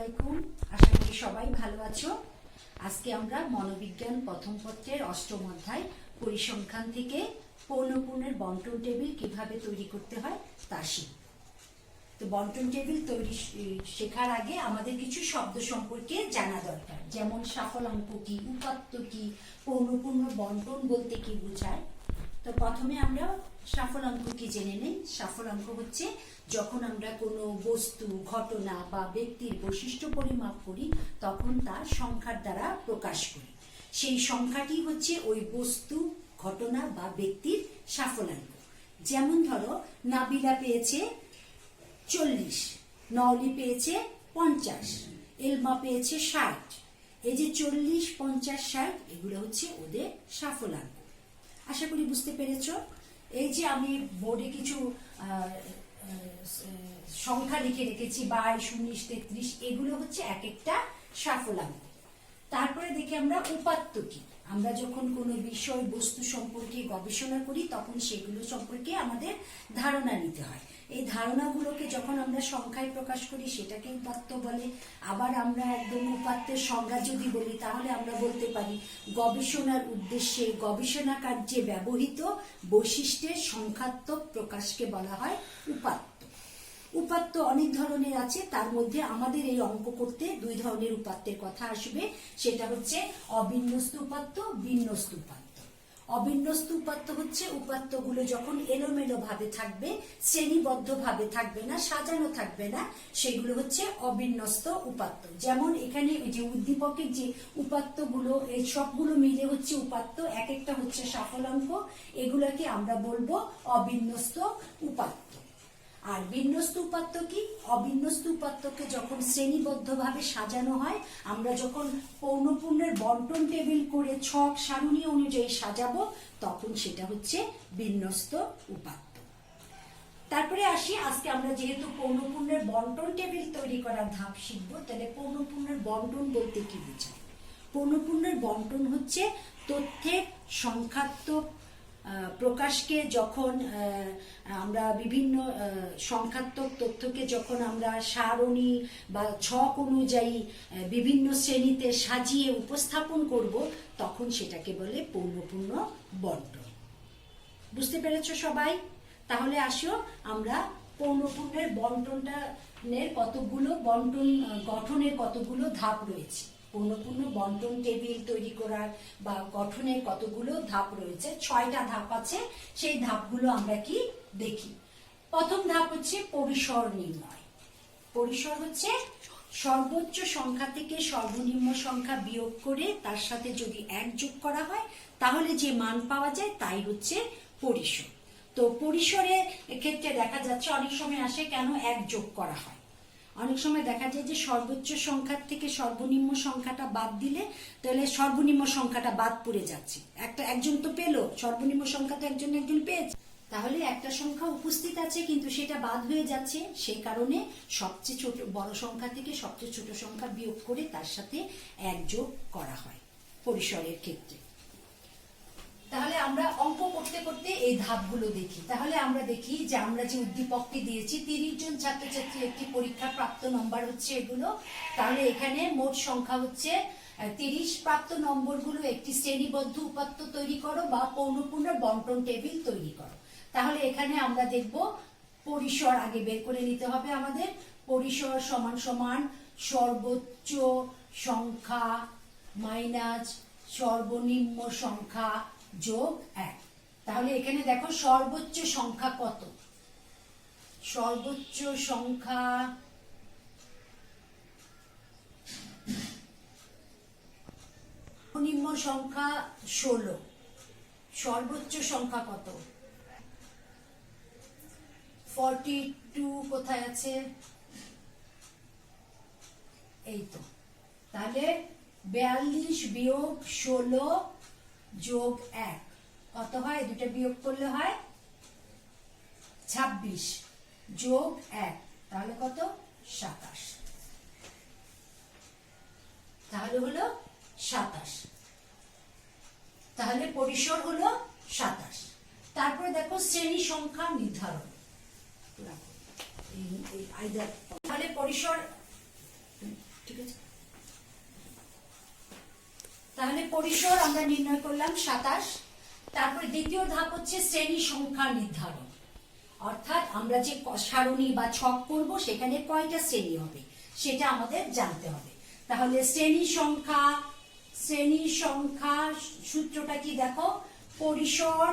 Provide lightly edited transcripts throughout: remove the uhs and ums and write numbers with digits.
আলাইকুম। আশা করি সবাই ভালো আছো। আজকে আমরা মনোবিজ্ঞান প্রথম পত্রের অষ্টম অধ্যায় পরিসংখ্যান থেকে পৌনঃপুন্যের বন্টন টেবিল কিভাবে তৈরি করতে হয় তা শিখব। তো বন্টন টেবিল তৈরি শেখার আগে আমাদের কিছু শব্দ সম্পর্কে জানা দরকার, যেমন সাফলাঙ্ক কি, উপাত্ত কি, পৌনঃপুন্য বন্টন বলতে কি বোঝায়। তো প্রথমে আমরা সাফলাঙ্ক কি জেনে নেই। সাফলাঙ্ক হচ্ছে যখন আমরা কোনো বস্তু, ঘটনা বা ব্যক্তির বৈশিষ্ট্য পরিমাপ করি তখন তার সংখ্যার দ্বারা প্রকাশ করি। সেই সংখ্যাটি হচ্ছে ওই বস্তু, ঘটনা বা ব্যক্তির সাফলাঙ্ক। যেমন ধরো, নাবিলা পেয়েছে 40, নওলি পেয়েছে 50, এলমা পেয়েছে 60। এই যে 40, 50, 60 এগুলো হচ্ছে ওদের সাফলাঙ্ক। আশা করি বুঝতে পেরেছ। এই যে আমি বোর্ডে কিছু সংখ্যা লিখে রেখেছি, 22, 19, 33, এগুলো হচ্ছে এক একটা সাফলাঙ্ক। তারপরে দেখি আমরা উপাত্ত কি। আমরা যখন কোনো বিষয়, বস্তু সম্পর্কে গবেষণা করি তখন সেগুলো সম্পর্কে আমাদের ধারণা নিতে হয়। এই ধারণাগুলোকে যখন আমরা সংখ্যায় প্রকাশ করি সেটাকে উপাত্ত বলে। আবার আমরা একদম উপাত্তের সংজ্ঞা যদি বলি তাহলে আমরা বলতে পারি গবেষণার উদ্দেশ্যে, গবেষণা কার্যে ব্যবহৃত বৈশিষ্ট্যের সংখ্যাত্মক প্রকাশকে বলা হয় উপাত্ত। উপাত্ত অনেক ধরনের আছে, তার মধ্যে আমাদের এই অঙ্ক করতে দুই ধরনের উপাত্তের কথা আসবে। সেটা হচ্ছে অবিন্যস্ত উপাত্ত, বিন্যস্ত উপাত্ত। অবিন্যস্ত উপাত্ত হচ্ছে উপাত্তগুলো যখন এলোমেলো ভাবে থাকবে, শ্রেণীবদ্ধ ভাবে থাকবে না, সাজানো থাকবে না, সেগুলো হচ্ছে অবিন্যস্ত উপাত্ত। যেমন এখানে যে উদ্দীপকের যে উপাত্তগুলো, এই সবগুলো মিলে হচ্ছে উপাত্ত, এক একটা হচ্ছে সাফলাঙ্ক। এগুলোকে আমরা বলবো অবিন্যস্ত উপাত্ত। আর বিন্যস্ত উপাত্ত কি? অবিন্যস্ত উপাত্তকে যখন শ্রেণীবদ্ধভাবে সাজানো হয়, আমরা যখন পৌনঃপুন্যের বন্টন টেবিল করে ছক সারণী অনুযায়ী সাজাবো তখন সেটা হচ্ছে বিন্যস্ত উপাত্ত। তারপরে আসি, আজকে আমরা যেহেতু পৌনঃপুন্যের বন্টন টেবিল তৈরি করার ধাপ শিখবো, তাহলে পৌনঃপুন্যের বন্টন বলতে কি বোঝায়? পৌনঃপুন্যের বন্টন হচ্ছে তথ্যের সংখ্যাত্মক প্রকাশকে যখন আমরা বিভিন্ন সংখ্যাত্মক তথ্যকে যখন আমরা সারণী বা ছক অনুযায়ী বিভিন্ন শ্রেণীতে সাজিয়ে উপস্থাপন করব তখন সেটাকে বলে পৌনঃপুন্য বন্টন। বুঝতে পেরেছ সবাই? তাহলে আসো আমরা পৌনঃপুন্যের বন্টনের কতগুলো বন্টন গঠনের কতগুলো ধাপ রয়েছে, পৌনঃপুন্য বন্টন টেবিল তৈরি করার বা গঠনের কতগুলো ধাপ রয়েছে। 6টা ধাপ আছে। সেই ধাপগুলো আমরা কি দেখি। প্রথম ধাপ হচ্ছে পরিসর নির্ণয়। পরিসর হচ্ছে সর্বোচ্চ সংখ্যা থেকে সর্বনিম্ন সংখ্যা বিয়োগ করে তার সাথে যদি 1 যোগ করা হয় তাহলে যে মান পাওয়া যায় তাই হচ্ছে পরিসর। তো পরিসরের ক্ষেত্রে দেখা যাচ্ছে অনেক সময় আসে কেন 1 যোগ করা হয়। অনেক সময় দেখা যায় যে সর্বোচ্চ সংখ্যার থেকে সর্বনিম্ন সংখ্যাটা বাদ দিলে তাহলে সর্বনিম্ন সংখ্যাটা বাদ পড়ে যাচ্ছে। একজন তো পেলো, সর্বনিম্ন সংখ্যা তো একজন পেয়েছে, তাহলে একটা সংখ্যা উপস্থিত আছে কিন্তু সেটা বাদ হয়ে যাচ্ছে। সেই কারণে সবচেয়ে ছোট বড় সংখ্যা থেকে সবচেয়ে ছোট সংখ্যা বিয়োগ করে তার সাথে 1 যোগ করা হয় পরিসরের ক্ষেত্রে। তাহলে আমরা অঙ্ক করতে করতে এই ধাপগুলো দেখি। তাহলে আমরা দেখি যে আমরা যে উদ্দীপকটি দিয়েছি 30 জন ছাত্রছাত্রী একটি পরীক্ষা প্রাপ্ত নম্বর হচ্ছে এগুলো। তাহলে এখানে মোট সংখ্যা হচ্ছে 30। প্রাপ্ত নম্বরগুলো একটি শ্রেণীবদ্ধ উপাত্ত তৈরি করো বা পৌনঃপুন্য বন্টন টেবিল তৈরি করো। তাহলে এখানে আমরা দেখব পরিসর আগে বের করে নিতে হবে আমাদের। পরিসর সমান সমান সর্বোচ্চ সংখ্যা মাইনাস সর্বনিম্ন সংখ্যা যোগ 1। তাহলে এখানে দেখো সর্বোচ্চ সংখ্যা কত? সর্বোচ্চ সংখ্যা সর্বনিম্ন সংখ্যা 16। সর্বোচ্চ সংখ্যা কত? 42 কোথায় আছে? এই তো। তাহলে 42 বিয়োগ 16 যোগ 1 কত হয়? দুটো বিয়োগ করলে হয় 26 যোগ 1 তাহলে কত? 27। তাহলে হলো 27। তাহলে পরিসর হলো 27। তারপরে দেখো শ্রেণী সংখ্যা নির্ধারণ। তাহলে পরিসর ঠিক আছে, তাহলে পরিসর আমরা নির্ণয় করলাম 27। তারপরে দ্বিতীয় ধাপ হচ্ছে শ্রেণী সংখ্যা নির্ধারণ, অর্থাৎ আমরা যে সারণী বা ছক করব সেখানে কয়টা শ্রেণী হবে সেটা আমাদের জানতে হবে। তাহলে শ্রেণী সংখ্যা সূত্রটা কি দেখো, পরিসর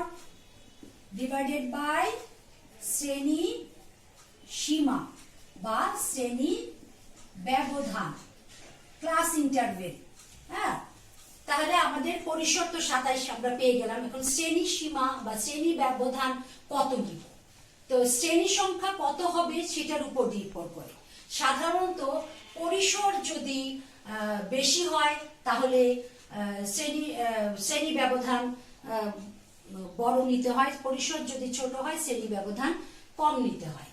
ডিভাইডেড বাই শ্রেণী সীমা বা শ্রেণী ব্যবধান, ক্লাস ইন্টারভেল। হ্যাঁ, তাহলে আমাদের পরিসর তো 27 আমরা পেয়ে গেলাম। এখন শ্রেণী সীমা বা শ্রেণী ব্যবধান কত নিব, তো শ্রেণী সংখ্যা কত হবে সেটার উপর নির্ভর করে। সাধারণত পরিসর যদি বেশি হয় তাহলে শ্রেণী ব্যবধান বড় নিতে হয়, পরিসর যদি ছোট হয় শ্রেণী ব্যবধান কম নিতে হয়।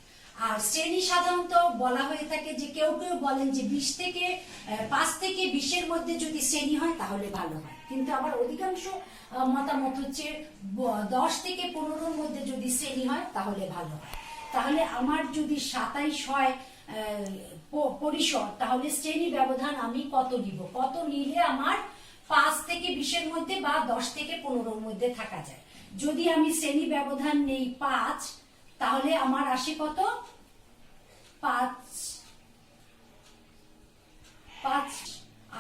আর শ্রেণী সাধারণত বলা হয়ে থাকে যে কেউ কেউ বলেন যে 5 থেকে 20-এর মধ্যে যদি শ্রেণী হয় তাহলে ভালো হয়, কিন্তু আবার অধিকাংশ মতামত হচ্ছে 10 থেকে 15-এর মধ্যে যদি শ্রেণী হয় তাহলে ভালো হয়। তাহলে আমার যদি 27 হয় পরিসর, তাহলে শ্রেণী ব্যবধান আমি কত নিব, কত নিলে আমার 5 থেকে 20-এর মধ্যে বা 10 থেকে 15-এর মধ্যে থাকা যায়। যদি আমি শ্রেণী ব্যবধান নেই 5, তাহলে আমার আসে কত, 5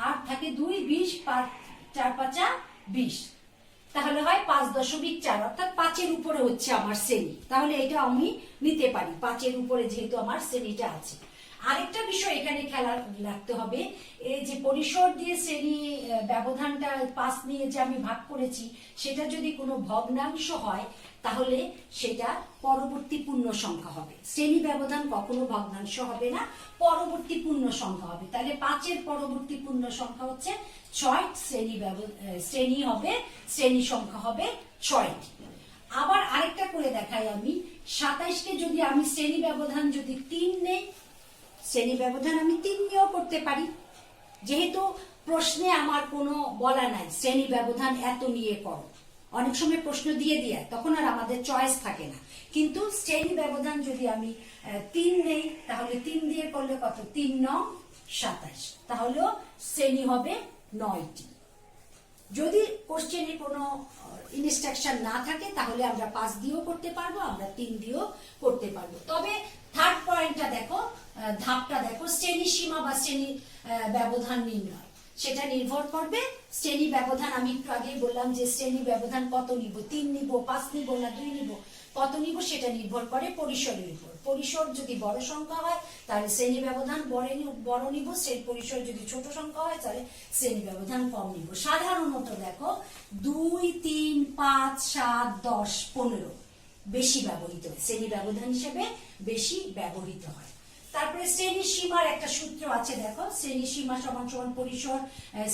8 থাকে 2, 20, 4 5 20, তাহলে হয় 5.4, অর্থাৎ 5-এর উপরে হচ্ছে আমার শ্রেণী। তাহলে এটা আমি নিতে পারি 5-এর উপরে, যেহেতু আমার শ্রেণীটা আছে। আরেকটা বিষয় এখানে খেয়াল রাখতে হবে, এই যে পরিসর দিয়ে শ্রেণী ব্যবধানটা 5 নিয়ে যে আমি ভাগ করেছি, সেটা যদি কোনো ভগ্নাংশ হয় তাহলে সেটা পরবর্তী পূর্ণ সংখ্যা হবে। শ্রেণী ব্যবধান কখনো ভগ্নাংশ হবে না, পরবর্তী পূর্ণ সংখ্যা হবে। তাহলে 5-এর পরবর্তী পূর্ণ সংখ্যা হচ্ছে 6, শ্রেণী সংখ্যা হবে 6টি। আবার আরেকটা করে দেখাই আমি, 27-কে যদি আমি শ্রেণী ব্যবধান যদি 3 নেই, শ্রেণী ব্যবধান আমি 3 নিয়েও করতে পারি, যেহেতু প্রশ্নে আমার কোনো বলা নাই শ্রেণী ব্যবধান এত নিয়ে করো। অনেক সময় প্রশ্ন দিয়ে তখন আর আমাদের চয়েস থাকে না, কিন্তু শ্রেণী ব্যবধান যদি আমি 3 নেই তাহলে 3 দিয়ে করলে কত, 3 9 27, তাহলে শ্রেণী হবে 9টি। যদি কোশ্চেনে কোনো ইনস্ট্রাকশন না থাকে তাহলে আমরা 5 দিয়েও করতে পারবো, আমরা 3 দিয়েও করতে পারবো। তবে থার্ড পয়েন্টটা দেখো, ধাপটা দেখো, শ্রেণী সীমা বা শ্রেণী ব্যবধান নির্ণয়, সেটা নির্ভর করবে শ্রেণী ব্যবধান। আমি একটু আগেই বললাম যে শ্রেণী ব্যবধান কত নিব, 3 নিব, 5 নিব না 2 নিব, কত নিব সেটা নির্ভর করে পরিসরের উপর। পরিসর যদি বড় সংখ্যা হয় তাহলে শ্রেণী ব্যবধান বড় নিব, সেই পরিসর যদি ছোট সংখ্যা হয় তাহলে শ্রেণী ব্যবধান কম নিব। সাধারণত দেখো 2 3 5 7 10 15 বেশি ব্যবহৃত হয়, শ্রেণী ব্যবধান হিসেবে বেশি ব্যবহৃত হয়। তারপরে শ্রেণী সীমার একটা সূত্র আছে, দেখো, শ্রেণী সীমা সমান সমান পরিসর,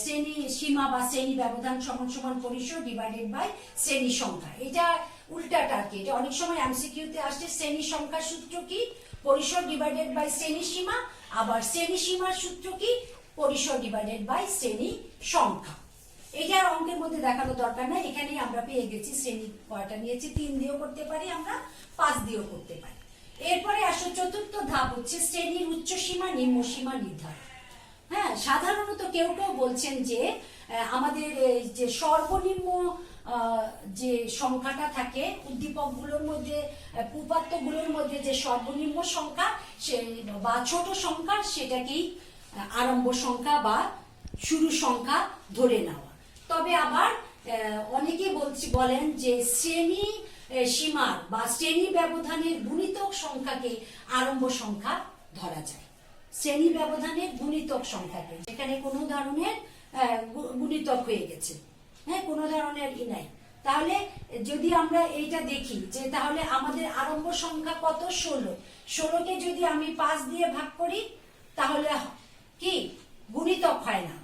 শ্রেণী সীমা বা শ্রেণী ব্যবধান সমান সমান পরিসর ডিভাইডেড বাই শ্রেণী সংখ্যা। এটা উল্টাটা কি, এটা অনেক সময় এমসিকিউতে আসছে। শ্রেণী সংখ্যার সূত্র কি, পরিসর ডিভাইডেড বাই শ্রেণী সীমা, আবার শ্রেণী সীমার সূত্র কি, পরিসর ডিভাইডেড বাই শ্রেণী সংখ্যা। এটা আর অঙ্কের মধ্যে দেখানো দরকার নাই, এখানেই আমরা পেয়ে গেছি শ্রেণী কয়টা নিয়েছি। 3 দিয়েও করতে পারি আমরা, 5 দিয়েও করতে পারি। এরপরে আসো চতুর্থ ধাপ হচ্ছে শ্রেণীর উচ্চ সীমা নিম্ন সীমা নির্ধারণ। হ্যাঁ, সাধারণত কেউ কেউ বলছেন যে আমাদের যে সর্বনিম্ন যে সংখ্যাটা থাকে উদ্দীপকগুলোর মধ্যে, উপাত্তগুলোর মধ্যে যে সর্বনিম্ন সংখ্যা বা ছোট সংখ্যা, সেটাকেই আরম্ভ সংখ্যা বা শুরু সংখ্যা ধরে নেওয়া। তবে আবার অনেকে বলেন যে শ্রেণী সীমার বা শ্রেণী ব্যবধানের গুণিতক সংখ্যাকে আরম্ভ সংখ্যা ধরা যায়। শ্রেণী ব্যবধানের গুণিতক সংখ্যাকে, যেখানে কোনো ধরনের গুণিতক হয়ে গেছে, হ্যাঁ, কোনো ধরনের নাই, তাহলে যদি আমরা এইটা দেখি যে তাহলে আমাদের আরম্ভ সংখ্যা কত, 16। 16কে যদি আমি 5 দিয়ে ভাগ করি তাহলে কি গুণিতক হয় না।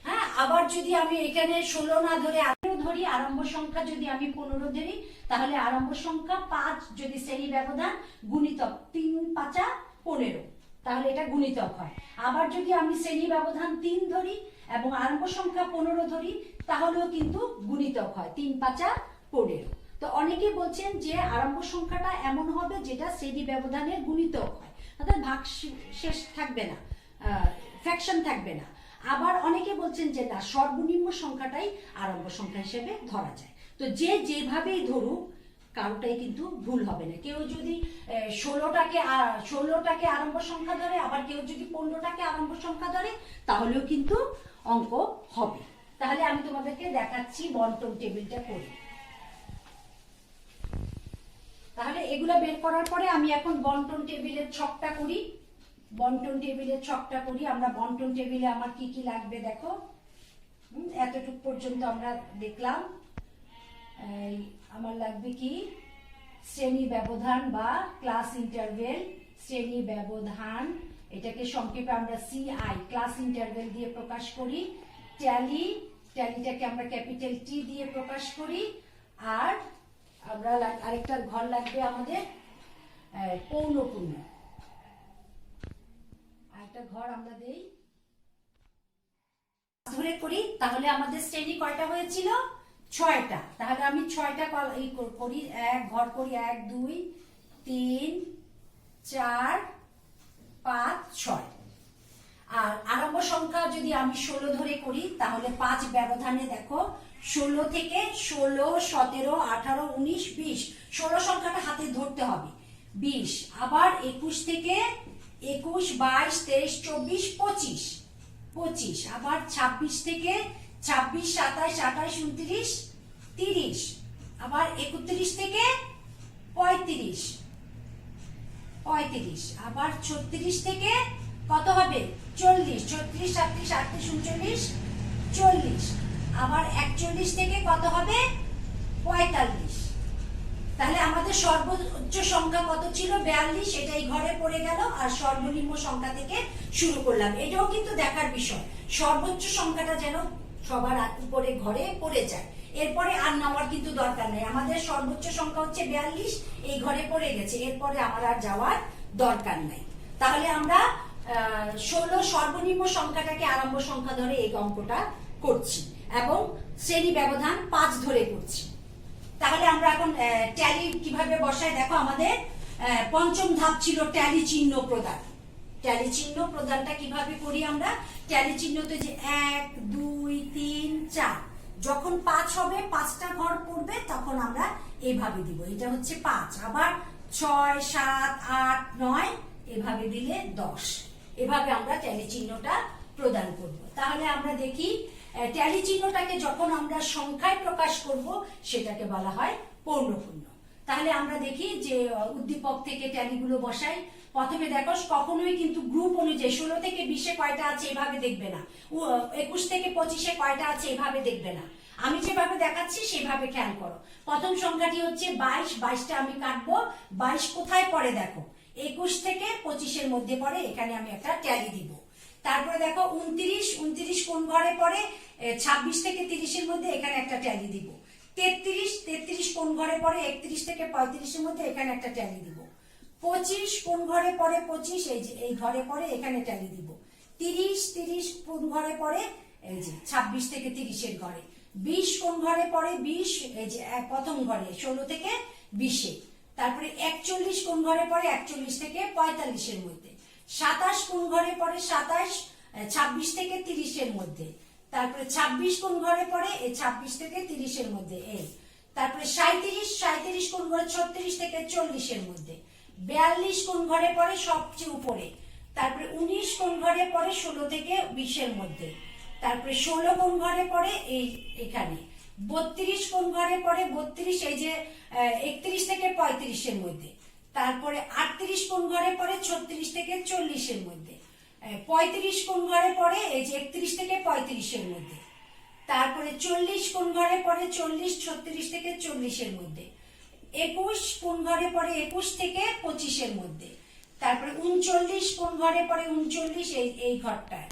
হ্যাঁ, আবার যদি আমি এখানে 16 না ধরে 18 ধরি, আরম্ভ সংখ্যা যদি আমি 15 ধরি, তাহলে আরম্ভ সংখ্যা 5 যদি শ্রেণী ব্যবধান গুণিতক 3 5 15, তাহলে এটা গুণিতক হয়। আবার যদি আমি শ্রেণী ব্যবধান 3 ধরি এবং আরম্ভ সংখ্যা 15 ধরি, তাহলেও কিন্তু গুণিতক হয়, 3 5 15। তো অনেকে বলছেন যে আরম্ভ সংখ্যাটা এমন হবে যেটা শ্রেণী ব্যবধানের গুণিতক হয়, অর্থাৎ ভাগ শেষ থাকবে না, ফ্র্যাকশন থাকবে না। আবার অনেকে বলছেন যে না, সর্বনিম্ন সংখ্যাটাই আরম্ভ সংখ্যা হিসেবে ধরা যায়। তো যে যেভাবেই ধরুক কারোটাই কিন্তু ভুল হবে না। কেউ যদি 16টাকে আরম্ভ সংখ্যা ধরে, আবার কেউ যদি 15টাকে আরম্ভ সংখ্যা ধরে, তাহলেও কিন্তু অঙ্ক হবে। তাহলে আমি তোমাদেরকে দেখাচ্ছি বন্টন টেবিলটা করে। তাহলে এগুলো বের করার পরে আমি এখন বন্টন টেবিলের ছকটা করি। আমরা বন্টন টেবিলে আমার কি কি লাগবে দেখো। এতটুক পর্যন্ত আমরা দেখলাম। আমার লাগবে কি, শ্রেণী ব্যবধান বা ক্লাস ইন্টারভেল। শ্রেণী ব্যবধান, এটাকে সংক্ষেপে আমরা CI ক্লাস ইন্টারভেল দিয়ে প্রকাশ করি। ট্যালিটাকে আমরা ক্যাপিটাল T দিয়ে প্রকাশ করি। আর আমরা আরেকটা ঘর লাগবে আমাদের পৌনপূর্ণ, আরেকটা ঘর আমরা দেই ধরে করি। তাহলে আমাদের শ্রেণী কয়টা হয়েছিল? 6টা। তাহলে আমি 6টা করি, ঘর করি 1 2 3 4 5 6। আর আরম্ভ সংখ্যা যদি আমি 16 ধরে করি, তাহলে 5 ব্যবধানে দেখো 16 থেকে 16 17 18 19 20, 16 সংখ্যাটা হাতে ধরতে হবে। 20, আবার 21 থেকে 21 22 23 24 25, 25, আবার 26 থেকে 26 27 28 29 30, আবার 31 থেকে 35, 35, আবার 36 থেকে কত হবে? 40, 36 37 38 39 40, আবার 41 থেকে কত হবে? 45। তাহলে আমাদের সর্বোচ্চ সংখ্যা কত ছিল? 42, এটা এই ঘরে পড়ে গেল। আর সর্বনিম্ন সংখ্যা থেকে শুরু করলাম। এটাও কিন্তু দেখার বিষয়, সর্বোচ্চ সংখ্যাটা যেন সবার উপরে ঘরে পড়ে যায়। এরপরে আর নেওয়ার কিন্তু দরকার নেই। আমাদের সর্বোচ্চ সংখ্যা হচ্ছে 42, এই ঘরে পড়ে গেছে, এরপরে আমার আর যাওয়ার দরকার নাই। তাহলে আমরা 16 সর্বনিম্ন সংখ্যাটাকে আরম্ভ সংখ্যা ধরে এই অঙ্কটা করছি এবং শ্রেণী ব্যবধান 5 ধরে করছি। তাহলে আমরা এখন ট্যালি কিভাবে বসাই দেখো। আমাদের পঞ্চম ধাপ ছিল ট্যালি চিহ্ন প্রদান। ট্যালি চিহ্ন প্রদানটা কিভাবে করি আমরা? ট্যালি চিহ্নতে যে 1 2 3 4, যখন 5 হবে, 5টা ঘর পড়বে, তখন আমরা এইভাবে দিব। এটা হচ্ছে 5, আবার 6 7 8 9 এভাবে দিলে 10। এভাবে আমরা ট্যালি চিহ্নটা প্রদান করব। তাহলে আমরা দেখি ট্যালি চিহ্নটাকে যখন আমরা সংখ্যায় প্রকাশ করব, সেটাকে বলা হয় পৌনপূর্ণ। তাহলে আমরা দেখি যে উদ্দীপক থেকে ট্যালিগুলো বসাই। প্রথমে দেখো, কখনোই কিন্তু গ্রুপ অনুযায়ী 16 থেকে 20-এ কয়টা আছে এভাবে দেখবে না, 21 থেকে 25-এ কয়টা আছে এভাবে দেখবে না। আমি যেভাবে দেখাচ্ছি সেভাবে খেয়াল করো। প্রথম সংখ্যাটি হচ্ছে 22, 22টা আমি কাটবো। 22 কোথায় পড়ে দেখো? 21 থেকে 25-এর মধ্যে পড়ে, এখানে আমি একটা ট্যালি দিব। তারপরে দেখো 29, 29 কোন ঘরে পড়ে? 26 থেকে 30-এর মধ্যে, এখানে একটা ট্যালি দিব। 33, 33 কোন ঘরে পড়ে? 31 থেকে 35-এর মধ্যে, এখানে একটা ট্যালি দিব। 25 কোন ঘরে পড়ে? 25 এই যে এই ঘরে পড়ে, এখানে ট্যালি দিব। 30, 30 কোন ঘরে পড়ে? এই যে 26 থেকে 30-এর ঘরে। 20 কোন ঘরে পড়ে? 20 এই যে প্রথম ঘরে 16 থেকে 20-এ। তারপরে 41 কোন ঘরে পড়ে? 41 থেকে 45-এর মধ্যে। 27 কোন ঘরে পড়ে? 27 26 থেকে 30-এর মধ্যে। তারপরে 26 কোন ঘরে পড়ে? এই 26 থেকে 30-এর মধ্যে এই। তারপরে 37, 37 কোন ঘরে? 36 থেকে 40-এর মধ্যে। 42 কোন ঘরে পড়ে? সবচেয়ে উপরে। তারপরে 19 কোন ঘরে পড়ে? 16 থেকে 20-এর মধ্যে। তারপরে 16 কোন ঘরে পড়ে? এই এখানে। 32 কোন ঘরে পড়ে? 32 এই যে 31 থেকে 35-এর মধ্যে। তারপরে 38 কোন ঘরে পড়ে? 36 থেকে 40-এর মধ্যে। 35 কোন ঘরে পড়ে? এই যে 31 থেকে 35-এর মধ্যে। তারপরে 40 কোন ঘরে পড়ে? 40 36 থেকে 40-এর মধ্যে। 21 কোন ঘরে পড়ে? 21 থেকে 25-এর মধ্যে। তারপরে 39 কোন ঘরে পড়ে? 39 এই ঘরটায়।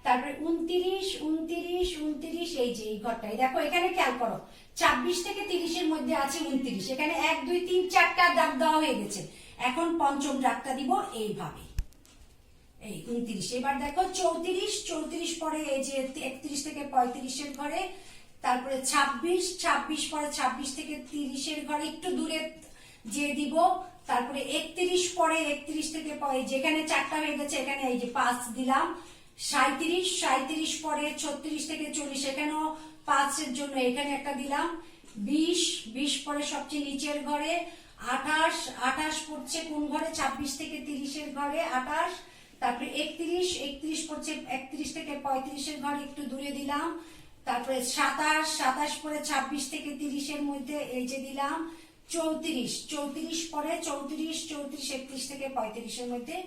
তারপরে 29 29 29 এই যে এই ঘরটায়। দেখো এখানে খেয়াল করো, 26 থেকে 30-এর মধ্যে আছে 29, এখানে 1 2 3 4টা দাগ দেওয়া হয়ে গেছে। এখন পঞ্চম দাগটা দিব এইভাবে, এই 29। এবার দেখো 34, 34 পরে এই যে 31 থেকে 35-এর ঘরে। তারপরে 26, 26 পরে 26 থেকে 30-এর ঘরে, একটু দূরে যে দিব। তারপরে 31 পরে 31 থেকে যেখানে 4টা হয়ে গেছে, এখানে এই যে 5 দিলাম। 37, 37 পরে 36 থেকে 40, এখানেও 5 এর জন্য এখানে একটা দিলাম। 20, 20 পরে সবচেয়ে নিচের ঘরে। 28, 28 পড়ছে কোন ঘরে? 26 থেকে 30 এর ঘরে 28। তারপরে 31, 31 পড়ছে 31 থেকে 35 এর ঘরে, একটু দূরে দিলাম। তারপরে 27, 27 পরে 26 থেকে 30 এর মধ্যে, এই যে দিলাম। 34, 34 পরে 34, 34, 31 থেকে 35 এর মধ্যে,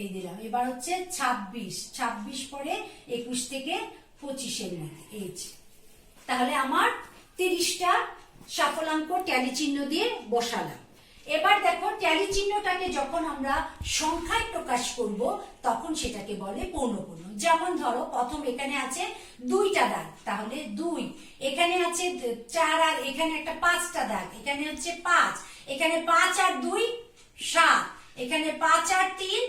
এই দিলাম। এবার হচ্ছে 26, 26 পরে 21 থেকে 25 এর মধ্যে, এই যে। তাহলে আমার 30টা সফলাঙ্ক ট্যালি চিহ্ন দিয়ে বসালাম। এবার দেখো, ট্যালি চিহ্নটাকে যখন আমরা সংখ্যায় প্রকাশ করব তখন সেটাকে বলে পৌনঃপুন্য। যেমন ধরো, প্রথম এখানে আছে 2টা দাগ, তাহলে 2। এখানে আছে 4, আর এখানে একটা 5টা দাগ, এখানে হচ্ছে 5। এখানে 5 আর 2 7, এখানে 5 আর 3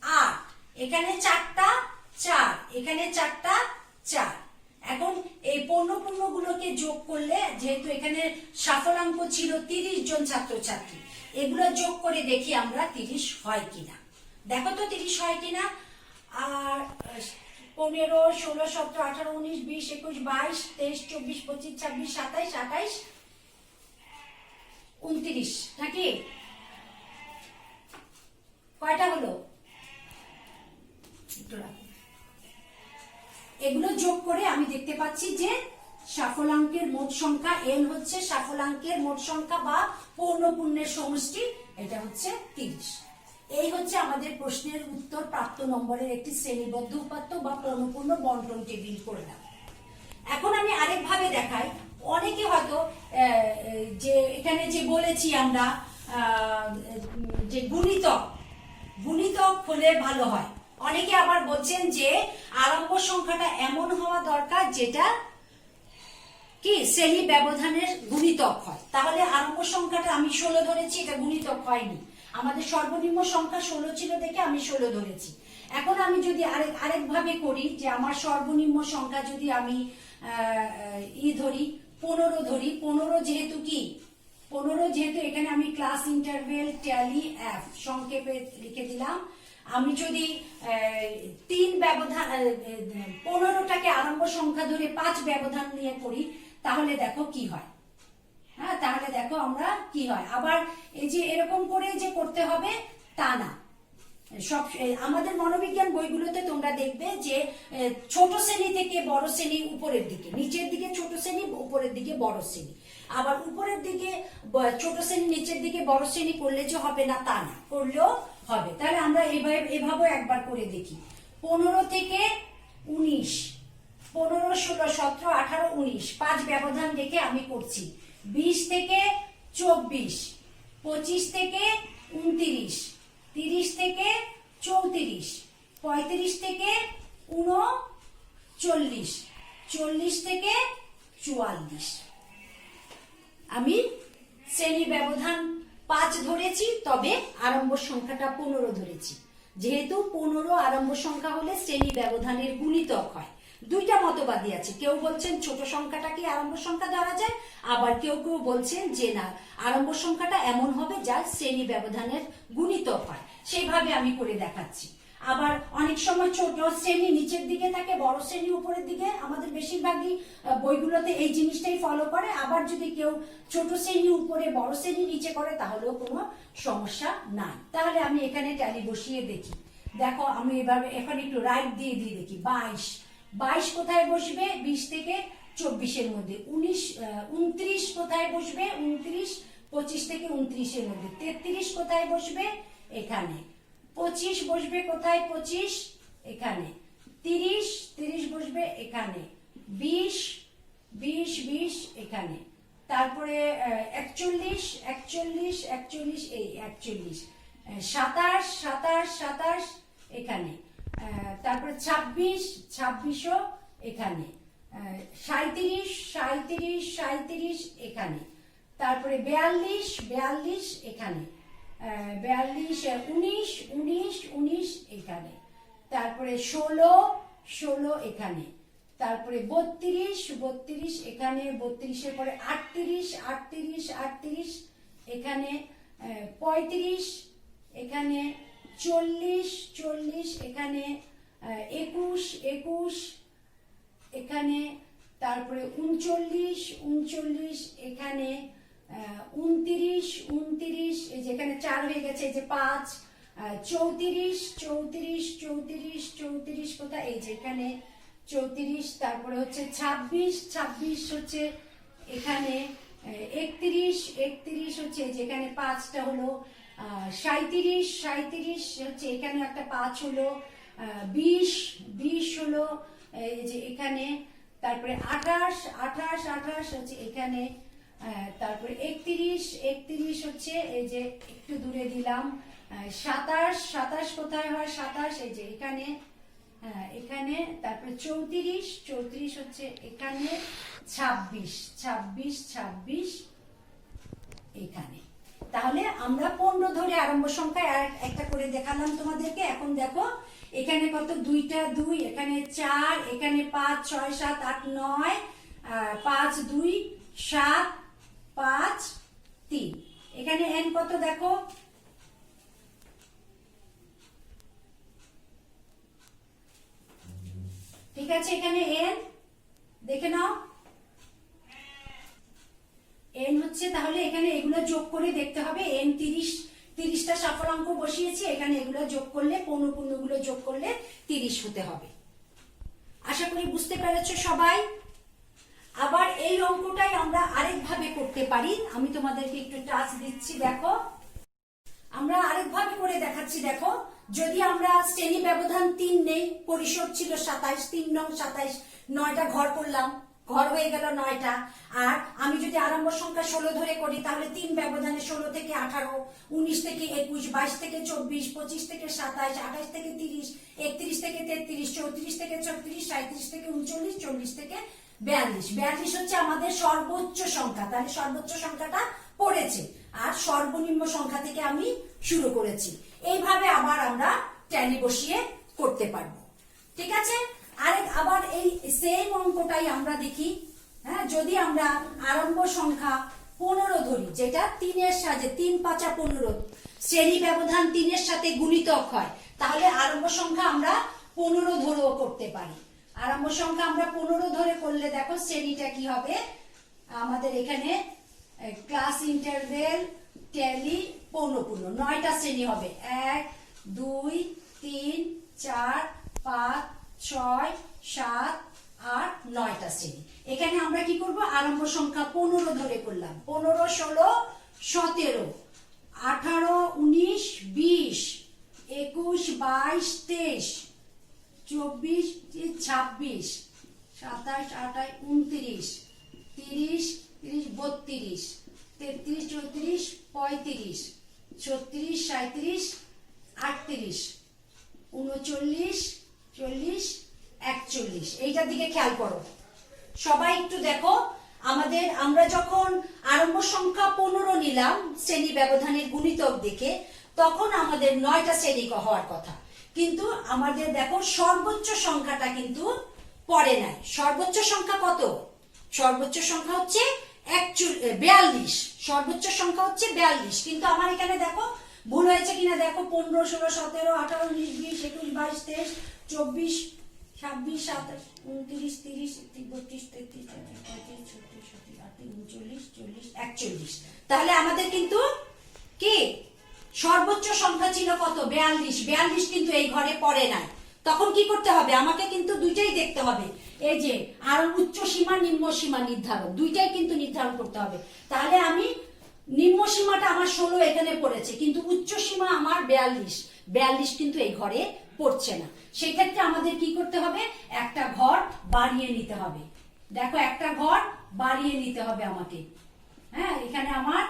8, এখানে 4টা 4, এখানে 4টা 4। এখন এই পৌনঃপুন্য গুলোকে যোগ করলে, যেহেতু এখানে সফলাঙ্ক ছিল 30 জন ছাত্রছাত্রী, এগুলো যোগ করে দেখি আমরা 30 হয় কিনা। দেখো তো 30 হয় কিনা। আর 15, 16, 17, 18, 19, 20, 21, 22, 23, 24, 25, 26, 27, 28, 29, নাকি? কয়টা হলো? এগুলো যোগ করে আমি দেখতে পাচ্ছি যে সফলাঙ্কের মোট সংখ্যা n হচ্ছে সফলাঙ্কের মোট সংখ্যা বা পৌনঃপুন্যের সমষ্টি, এটা হচ্ছে 30। এই হচ্ছে আমাদের প্রশ্নের উত্তর, প্রাপ্ত নম্বরের একটি শ্রেণীবদ্ধ উপাত্ত বা পৌনঃপুন্য বন্টন টেবিল করলাম। এখন আমি আরেকভাবে দেখাই। অনেকে হয়তো যে এখানে যে বলেছি আমরা যে গুণিতক, গুণিতক হলে ভালো হয়। অনেকে আবার বলছেন যে আরম্ভ সংখ্যাটা এমন হওয়া দরকার যেটা কি শ্রেণী ব্যবধানের গুণিতক হয়। তাহলে আরম্ভ সংখ্যাটা আমি 16 ধরেছি, এটা গুণিতক হয়নি। আমাদের সর্বনিম্ন সংখ্যা 16 ছিল দেখে আমি 16 ধরেছি। এখন আমি যদি আরেকভাবে করি, যে আমার সর্বনিম্ন সংখ্যা যদি আমি ধরি 15 ধরি। 15 যেহেতু কি 15 যেহেতু এখানে আমি ক্লাস ইন্টারভেল ট্যালি এফ সংক্ষেপে লিখে দিলাম। আমি যদি 3 ব্যবধান 15টাকে আরম্ভ সংখ্যা ধরে 5 ব্যবধান নিয়ে করি, তাহলে দেখো কি হয়। হ্যাঁ, তাহলে দেখো আমরা কি হয়। আবার এই যে এরকম করে যে করতে হবে তা না। সব আমাদের মনোবিজ্ঞান বইগুলোতে তোমরা দেখবে যে ছোট শ্রেণী থেকে বড় শ্রেণী উপরের দিকে, নিচের দিকে ছোট শ্রেণী, উপরের দিকে বড় শ্রেণী। আবার উপরের দিকে ছোট শ্রেণী, নিচের দিকে বড় শ্রেণী করলে যে হবে না তা না, করলেও হবে। তাহলে আমরা এভাবে একবার করে দেখি। 15 থেকে 19, 15, 16, 17, 18, 19, 5 ব্যবধান রেখে আমি করছি। 20 থেকে 24, 25 থেকে 29, 30 থেকে 34, 35 থেকে 39, 40 থেকে 44। আমি শ্রেণী ব্যবধান 5 ধরেছি, তবে আরম্ভ সংখ্যাটা 15 ধরেছি। যেহেতু 15 আরম্ভ সংখ্যা হলে শ্রেণী ব্যবধানের গুণিতক হয়। দুইটা মতবাদী আছে, কেউ বলছেন ছোট সংখ্যাটাকে আরম্ভ সংখ্যা ধরা যায়, আবার কেউ কেউ বলছেন যে না, আরম্ভ সংখ্যাটা এমন হবে যা শ্রেণী ব্যবধানের গুণিতক হয়। সেইভাবে আমি করে দেখাচ্ছি। আবার অনেক সময় ছোট শ্রেণী নিচের দিকে থাকে, বড় শ্রেণী উপরের দিকে। আমাদের বেশিরভাগই বইগুলোতে এই জিনিসটাই ফলো করে। আবার যদি কেউ ছোট শ্রেণী উপরে, বড় শ্রেণী নিচে করে, তাহলেও কোনো সমস্যা নাই। তাহলে আমি এখানে ট্যালি বসিয়ে দেখি। দেখো, আমি এভাবে এখন একটু রাইট দিয়ে দেখি। 22 কোথায় বসবে? 20 থেকে 24 এর মধ্যে। 29 কোথায় বসবে? 29, 25 থেকে 29 এর মধ্যে। 33 কোথায় বসবে? এখানে। 25 বসবে কোথায়? 25 এখানে। 30 বসবে এখানে। 20 এখানে। তারপরে 41 এই 41। 27 এখানে। তারপরে 26ও এখানে। 37 এখানে। তারপরে 42 এখানে। 19 এখানে। তারপরে 16 এখানে। তারপরে 32 এখানে। 32 এর পরে 38 এখানে। 35 এখানে। 40 এখানে। 21 21 এখানে, তারপরে 39 39 এখানে, 29 29 এই যে এখানে 4 হয়ে গেছে, এই যে 5, 34 34 34 34 কোথায়, এই যে এখানে 34, তারপরে হচ্ছে 26 26 হচ্ছে এখানে, 31 31 হচ্ছে যেখানে 5টা হলো, 37 37 হচ্ছে এখানে একটা 5 হলো, 20 20 হলো এই যে এখানে, তারপরে 28 28 28 হচ্ছে এখানে, তারপরে 31 31 হচ্ছে এই যে একটু দূরে দিলাম, 27 27 কোথায় হয়, 27 এই যে এখানে, এখানে, তারপরে 34 34 হচ্ছে এখানে, 26 26 26 এখানে। তাহলে আমরা 15 ধরে আরম্ভ সংখ্যায় আর একটা করে দেখালাম তোমাদেরকে। এখন দেখো এখানে কত, 2টা 2, এখানে 4, এখানে 5 6 7 8 9, 5 2 7 5 3, এখানে n কত দেখো, ঠিক আছে, এখানে n দেখে নাও, n হচ্ছে, তাহলে এখানে এগুলো যোগ করে দেখতে হবে, n 30টা সফলাঙ্ক বসিয়েছি, এখানে এগুলো যোগ করলে, পূর্ণগুলো যোগ করলে 30 হতে হবে। আশা করি বুঝতে পেরেছো সবাই। আবার এই অঙ্কটাই আমরা আরেকভাবে করতে পারি, আমি তোমাদেরকে একটু টাচ দিচ্ছি, দেখো আমরা আরেকভাবে করে দেখাচ্ছি। দেখো যদি আমরা শ্রেণী ব্যবধান 3 নেই, পরিসর ছিল 27, 3 নং 27, 9টা ঘর করলাম, ঘর হয়ে গেল 9টা। আর আমি যদি আরম্ভ সংখ্যা 16 ধরে করি, তাহলে 3 ব্যবধানে 16 থেকে 18, 19 থেকে 21, 22 থেকে 24, 25 থেকে 27, 28 থেকে 30, 31 থেকে 33, 34 থেকে 36, 37 থেকে 39, 40 থেকে 42। 42 হচ্ছে আমাদের সর্বোচ্চ সংখ্যা, তাহলে সর্বোচ্চ সংখ্যাটা পড়েছে, আর সর্বনিম্ন সংখ্যা থেকে আমি শুরু করেছি। এইভাবে আবার আমরা ট্যালি বসিয়ে করতে পারবো, ঠিক আছে। আবার এই সেম অঙ্কটাই আমরা দেখি, হ্যাঁ, যদি আমরা আরম্ভ সংখ্যা 15 ধরি, যেটা 3 এর সাথে 3 5 15, শ্রেণী ব্যবধান 3 এর সাথে গুণিতক হয়, তাহলে আরম্ভ সংখ্যা আমরা 15 ধরেও করতে পারি। আরম্ভ সংখ্যা আমরা 15 ধরে করলে দেখো শ্রেণীটা কি হবে আমাদের, এখানে ক্লাস ইন্টারভেল ট্যালি পৌনঃপুন্য 9টা শ্রেণী হবে, 1 2 3 4 5 6 7 8 9টা শ্রেণী। এখানে আমরা কি করব, আরম্ভ সংখ্যা 15 ধরে করলাম, 15 16 17 18 19 20 21 22 23 24 26 27 28 29 30 30 32 33 34 35 36 37 38 39 40 41। এইটার দিকে খেয়াল করো সবাই, একটু দেখো আমাদের, আমরা যখন আরম্ভ সংখ্যা 15 নিলাম শ্রেণী ব্যবধানের গুণিতক দেখে, তখন আমাদের 9টা শ্রেণী হওয়ার কথা, কিন্তু আমাদের দেখো সর্বোচ্চ সংখ্যাটা কিন্তু পড়ে নাই। সর্বোচ্চ সংখ্যা কত? সর্বোচ্চ সংখ্যা হচ্ছে 42, সর্বোচ্চ সংখ্যা হচ্ছে 42, কিন্তু আমার এখানে দেখো ভুল হয়েছে কিনা দেখো, 15 16 17 18 19 20 21 22 23 24 26 27 29 30 31 32 33 34 36 37 39 40 41। তাহলে আমাদের কিন্তু কি সর্বোচ্চ সংখ্যা ছিল কত? 42। 42 কিন্তু এই ঘরে পড়ে নাই। তখন কি করতে হবে? আমাকে কিন্তু দুইটাই দেখতে হবে, এই যে আর উচ্চ সীমা নিম্ন সীমা নির্ধারণ, দুইটাই কিন্তু নির্ধারণ করতে হবে। তাহলে আমি নিম্ন সীমাটা আমার 16 এখানে পড়েছে, কিন্তু উচ্চ সীমা আমার 42। 42 কিন্তু এই ঘরে পড়ছে না। সেই ক্ষেত্রে আমাদের কি করতে হবে? একটা ঘর বাড়িয়ে নিতে হবে। দেখো একটা ঘর বাড়িয়ে নিতে হবে আমাকে। হ্যাঁ, এখানে আমার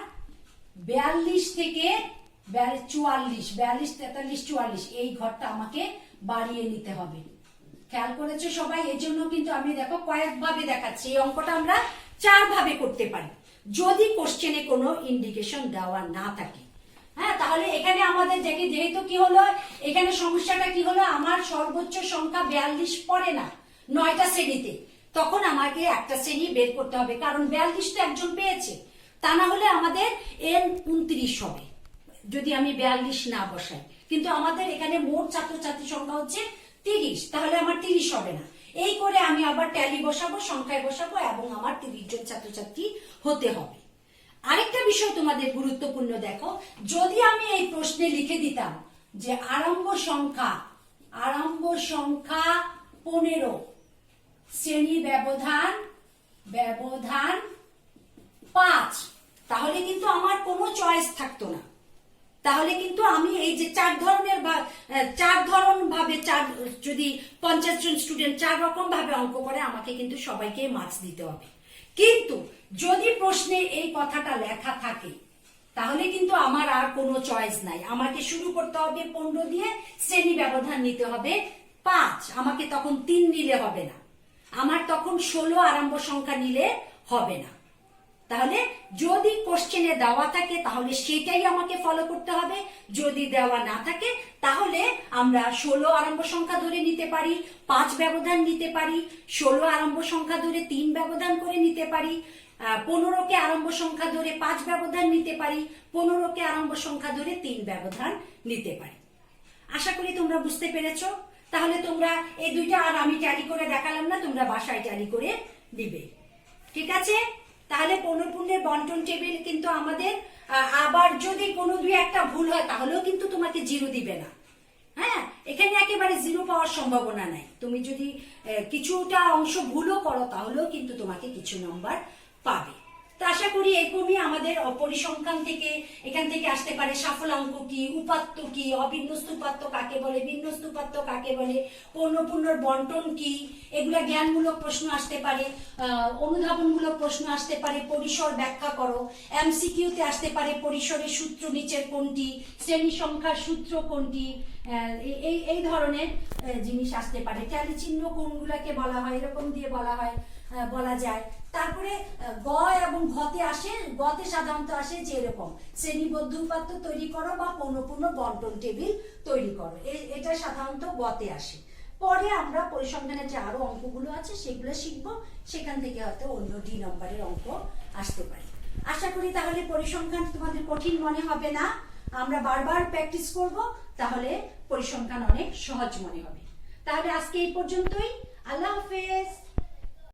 42 থেকে 44, 42 43 44 এই ঘরটা আমাকে বাড়িয়ে নিতে হবে। খেয়াল করেছো সবাই? এই জন্য কিন্তু আমি দেখো কয়েকভাবে দেখাচ্ছি। এই অঙ্কটা আমরা 4 ভাবে করতে পারি যদি কোশ্চেনে কোনো ইন্ডিকেশন দেওয়া না থাকে। হ্যাঁ, তাহলে এখানে আমাদের দেখি যেহেতু কি হলো, এখানে সমস্যাটা কি হলো, আমার সর্বোচ্চ সংখ্যা 42 পড়ে না 9টা শ্রেণীতে। তখন আমাকে একটা শ্রেণী বের করতে হবে, কারণ 42 তো একজন পেয়েছে, তা না হলে আমাদের n 29 হবে যদি আমি 42 না বসাই। কিন্তু আমাদের এখানে মোট ছাত্রছাত্রী সংখ্যা হচ্ছে 30, তাহলে আমার 30 হবে না। এই করে আমি আবার ট্যালি বসাবো, সংখ্যায় বসাবো এবং আমার 30 জন ছাত্রছাত্রী হতে হবে। আরেকটা বিষয় তোমাদের গুরুত্বপূর্ণ, দেখো, যদি আমি এই প্রশ্নে লিখে দিতাম যে আরম্ভ সংখ্যা 15, শ্রেণী ব্যবধান 5, তাহলে কিন্তু আমার কোনো চয়েস থাকতো না। তাহলে কিন্তু আমি এই যে 4 ধরন ভাবে যদি 50 জন স্টুডেন্ট 4 রকম ভাবে অঙ্ক করে, আমাকে কিন্তু সবাইকে মার্কস দিতে হবে। কিন্তু যদি প্রশ্নে এই কথাটা লেখা থাকে, তাহলে কিন্তু আমার আর কোনো চয়েস নাই। আমাকে শুরু করতে হবে 15 দিয়ে, শ্রেণী ব্যবধান নিতে হবে 5। আমাকে তখন 3 নিলে হবে না, আমার তখন 16 আরম্ভ সংখ্যা নিলে হবে না। তাহলে যদি কোশ্চেনে দেওয়া থাকে তাহলে সেটাই আমাকে ফলো করতে হবে, যদি দেওয়া না থাকে তাহলে আমরা 16 আরম্ভ সংখ্যা ধরে নিতে পারি, 5 ব্যবধান নিতে পারি, 16 আরম্ভ সংখ্যা ধরে 3 ব্যবধান করে নিতে পারি, 15কে আরম্ভ সংখ্যা ধরে 5 ব্যবধান নিতে পারি, 15কে আরম্ভ সংখ্যা ধরে 3 ব্যবধান নিতে পারি। আশা করি তোমরা বুঝতে পেরেছো। তাহলে তোমরা এই দুইটা আর আমি ট্যালি করে দেখালাম না, তোমরা বাসায় ট্যালি করে দিবে, ঠিক আছে? তাহলে পৌনঃপুন্যের বন্টন টেবিল কিন্তু আমাদের, আবার যদি কোনো দুই একটা ভুল হয় তাহলেও কিন্তু তোমাকে 0 দিবে না। হ্যাঁ, এখানে একেবারে 0 পাওয়ার সম্ভাবনা নাই। তুমি যদি কিছুটা অংশ ভুলও করো তাহলেও কিন্তু তোমাকে কিছু নম্বর পাবে। তো আশা করি এরকমই আমাদের পরিসংখ্যান থেকে, এখান থেকে আসতে পারে সাফল্যাঙ্ক কি, উপাত্ত কি, অবিন্যস্ত উপাত্ত কাকে বলে, বিন্যস্ত উপাত্ত কাকে বলে, পৌনঃপুন্যের বন্টন কি, এগুলা জ্ঞানমূলক প্রশ্ন আসতে পারে, অনুধাবনমূলক প্রশ্ন আসতে পারে, পরিসর ব্যাখ্যা করো, এমসিকিউতে আসতে পারে পরিসরের সূত্র নিচের কোনটি, শ্রেণী সংখ্যার সূত্র কোনটি, এই ধরনের জিনিস আসতে পারে। ট্যালি চিহ্ন কোনগুলাকে বলা হয়, এরকম দিয়ে বলা যায়। তারপরে গ এবং ঘতে আসে, গতে সাধারণত আসে যে এরকম শ্রেণীবদ্ধ উপাত্ত তৈরি করো বা পৌনঃপুন্য বন্টন টেবিল তৈরি করো, এটা সাধারণত গতে আসে। পরে আমরা পরিসংখ্যানের যে আরো অঙ্কগুলো আছে সেগুলো শিখবো, সেখান থেকে হয়তো অন্য ডি নম্বরের অঙ্ক আসতে পারে। আশা করি তাহলে পরিসংখ্যান তোমাদের কঠিন মনে হবে না। আমরা বারবার প্র্যাকটিস করব, তাহলে পরিসংখ্যান অনেক সহজ মনে হবে। তাহলে আজকে এই পর্যন্তই। আল্লাহ হাফেজ।